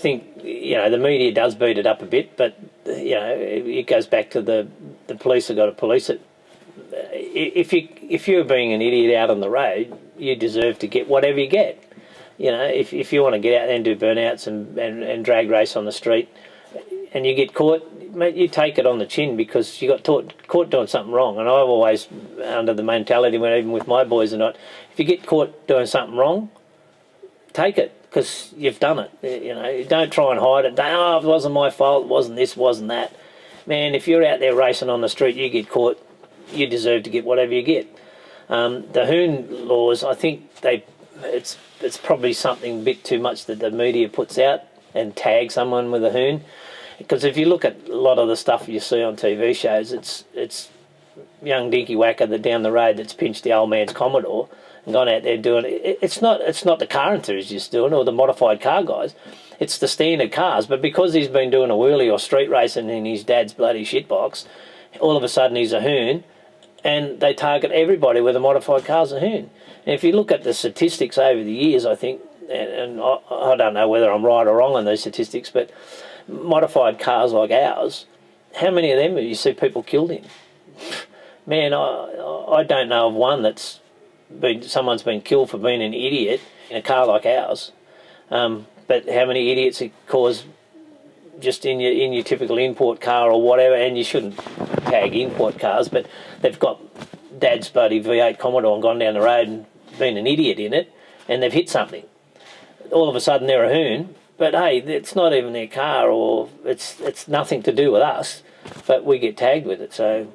think, the media does beat it up a bit, but, it goes back to the police have got to police it. If you're being an idiot out on the road, you deserve to get whatever you get. If you want to get out there and do burnouts and drag race on the street and you get caught, mate, you take it on the chin because you got caught doing something wrong. And I've always, under the mentality, even with my boys and not, if you get caught doing something wrong, take it because you've done it. Don't try and hide it. It wasn't my fault, it wasn't this, wasn't that. Man, if you're out there racing on the street, you get caught, you deserve to get whatever you get. The hoon laws, I think it's probably something a bit too much that the media puts out and tag someone with a hoon. Because if you look at a lot of the stuff you see on TV shows, it's young dinky whacker that down the road that's pinched the old man's Commodore and gone out there doing it. It's not the car enthusiasts doing it or the modified car guys. It's the standard cars. But because he's been doing a wheelie or street racing in his dad's bloody shitbox, all of a sudden he's a hoon, and they target everybody with a modified car's a hoon. And if you look at the statistics over the years, I think, and I don't know whether I'm right or wrong on those statistics, but modified cars like ours, how many of them have you see people killed in? Man, I don't know of one someone's been killed for being an idiot in a car like ours. But how many idiots it cause just in your typical import car or whatever, and you shouldn't tag import cars, but they've got dad's bloody V8 Commodore and gone down the road and been an idiot in it, and they've hit something. All of a sudden they're a hoon, but hey, it's not even their car, or it's nothing to do with us, but we get tagged with it. So,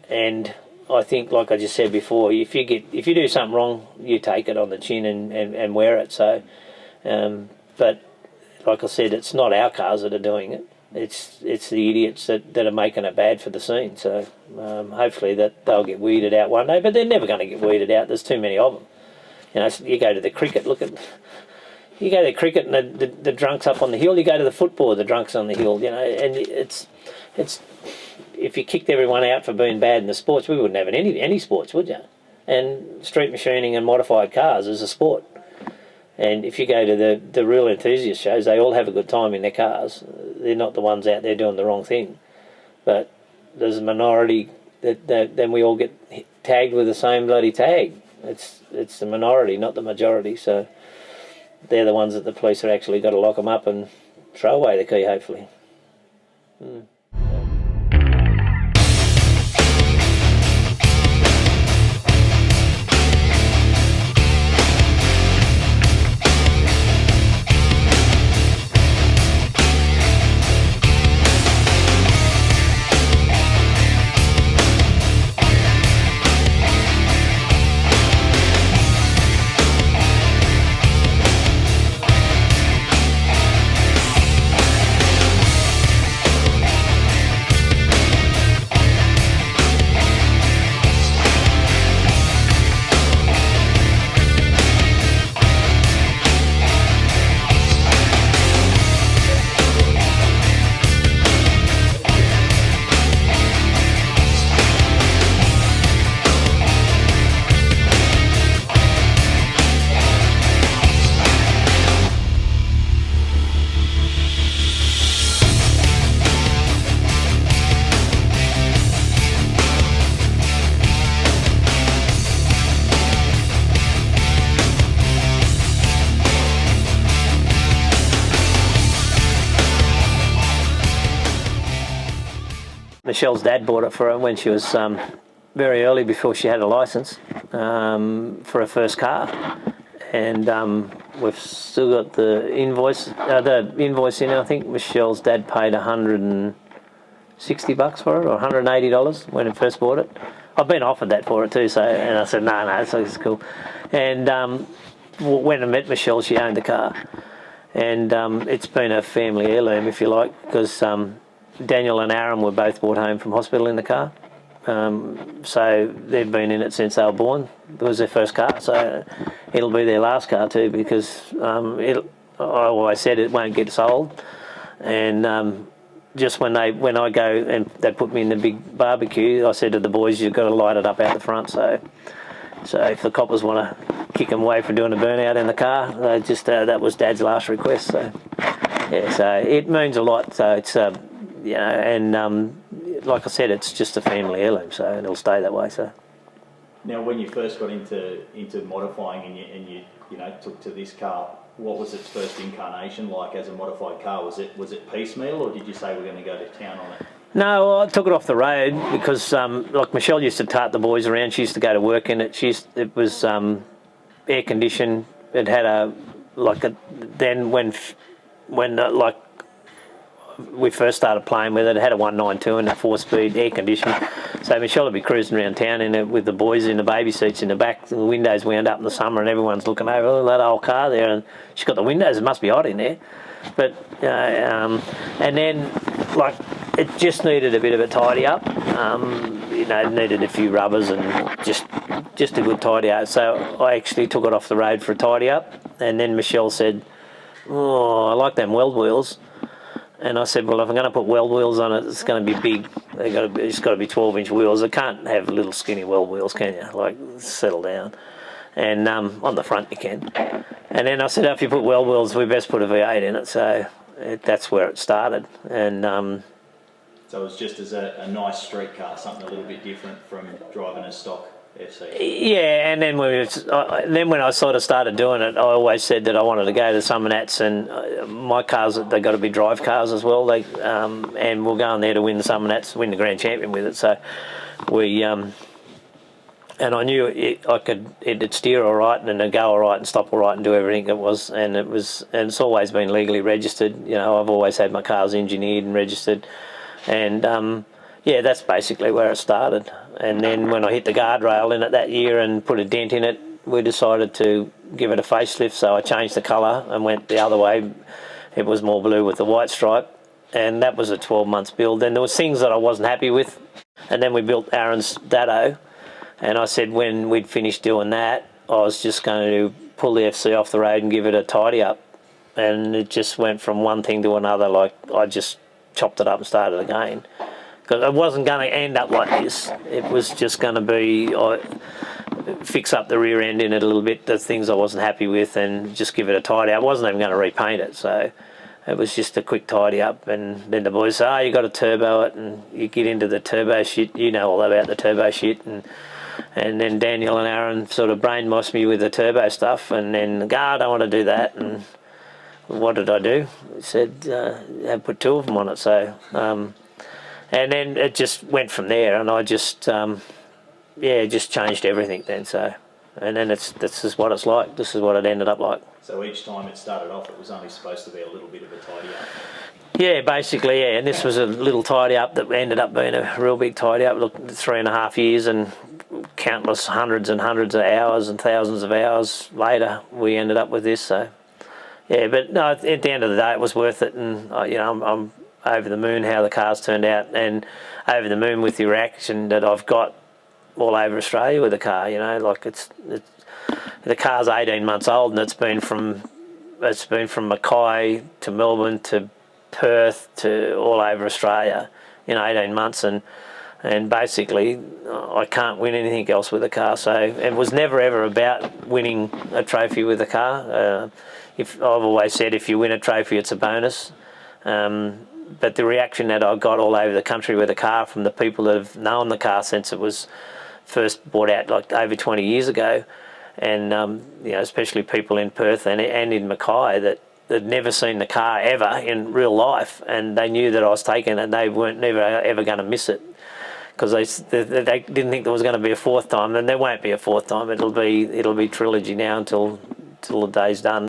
and I think, like I just said before, if you do something wrong, you take it on the chin and wear it. So, but like I said, it's not our cars that are doing it. It's the idiots that are making it bad for the scene. So hopefully that they'll get weeded out one day, but they're never going to get weeded out. There's too many of them. You go to the cricket, you go to cricket and the drunks up on the hill. You go to the football, the drunks on the hill. And it's if you kicked everyone out for being bad in the sports, we wouldn't have any sports, would you? And street machining and modified cars is a sport. And if you go to the real enthusiast shows, they all have a good time in their cars. They're not the ones out there doing the wrong thing. But there's a minority that then we all get tagged with the same bloody tag. It's the minority, not the majority. So they're the ones that the police have actually got to lock them up and throw away the key, hopefully. Michelle's dad bought it for her when she was very early, before she had a licence, for her first car. And we've still got the invoice in. I think Michelle's dad paid $160 for it, or $180 when he first bought it. I've been offered that for it too, and I said no, it's cool. And when I met Michelle, she owned the car, and it's been a family heirloom, if you like, because Daniel and Aaron were both brought home from hospital in the car. So they've been in it since they were born. It was their first car, so it'll be their last car too, because I always said it won't get sold. And just when I go and they put me in the big barbecue, I said to the boys, you've got to light it up out the front. So So if the coppers want to kick them away for doing a burnout in the car, they just that was Dad's last request. So yeah, so it means a lot. So it's and like I said, it's just a family heirloom, so it'll stay that way. So now, when you first got into modifying and you took to this car, what was its first incarnation like as a modified car? Was it piecemeal, or did you say we're going to go to town on it? No, I took it off the road because, like Michelle used to tart the boys around. She used to go to work in it. It was air conditioned. It had then when we first started playing with it, it had a 192 and a 4-speed air conditioned. So Michelle would be cruising around town in it with the boys in the baby seats in the back. The windows wound up in the summer, and everyone's looking over, oh, that old car there, and she's got the windows. It must be hot in there. But and then it just needed a bit of a tidy up. It needed a few rubbers and just a good tidy up. So I actually took it off the road for a tidy up, and then Michelle said, "Oh, I like them weld wheels." And I said, well, if I'm going to put weld wheels on it, it's going to be big. It's got to be 12-inch wheels. I can't have little skinny weld wheels, can you? Like, settle down. And on the front you can. And then I said, if you put weld wheels, we best put a V8 in it. So that's where it started. And so it was just as a nice street car, something a little bit different from driving a stock FC. Yeah, and then when I sort of started doing it, I always said that I wanted to go to Summernats, and my cars, they got to be drive cars as well. And we're going there to win the Summernats, win the Grand Champion with it. So and I knew it'd steer all right, and it'd go all right, and stop all right, and do everything it was. And it's always been legally registered. I've always had my cars engineered and registered, and that's basically where it started. And then when I hit the guardrail in it that year and put a dent in it, we decided to give it a facelift. So I changed the colour and went the other way. It was more blue with the white stripe, and that was a 12-month build. And there was things that I wasn't happy with. And then we built Aaron's Dado, and I said when we'd finished doing that, I was just going to pull the FC off the road and give it a tidy up. And it just went from one thing to another. Like, I just chopped it up and started again. Because it wasn't going to end up like this. It was just going to be fix up the rear end in it a little bit, the things I wasn't happy with, and just give it a tidy up. I wasn't even going to repaint it, so it was just a quick tidy up. And then the boys say, you got to turbo it, and you get into the turbo shit. You know all about the turbo shit. And then Daniel and Aaron sort of brainwashed me with the turbo stuff, and then, I don't want to do that. And what did I do? I said, put 2 of them on it, so... and then it just went from there, and I just, just changed everything then. So, and then this is what it's like. This is what it ended up like. So each time it started off, it was only supposed to be a little bit of a tidy up. Yeah, basically, yeah. And this was a little tidy up that ended up being a real big tidy up. Look, 3.5 years and countless hundreds and hundreds of hours and thousands of hours later, we ended up with this. So, yeah. But no, at the end of the day, it was worth it, and I'm over the moon how the car's turned out, and over the moon with the reaction that I've got all over Australia with the car. The car's 18 months old, and it's been from Mackay to Melbourne to Perth to all over Australia in 18 months, and basically I can't win anything else with the car. So it was never ever about winning a trophy with the car. I've always said if you win a trophy, it's a bonus. But the reaction that I got all over the country with the car from the people that have known the car since it was first brought out like over 20 years ago, and especially people in Perth and in Mackay that had never seen the car ever in real life, and they knew that I was taking it, and they weren't never ever going to miss it, because they didn't think there was going to be a 4th time, and there won't be a 4th time. It'll be Trilogy now until the day's done.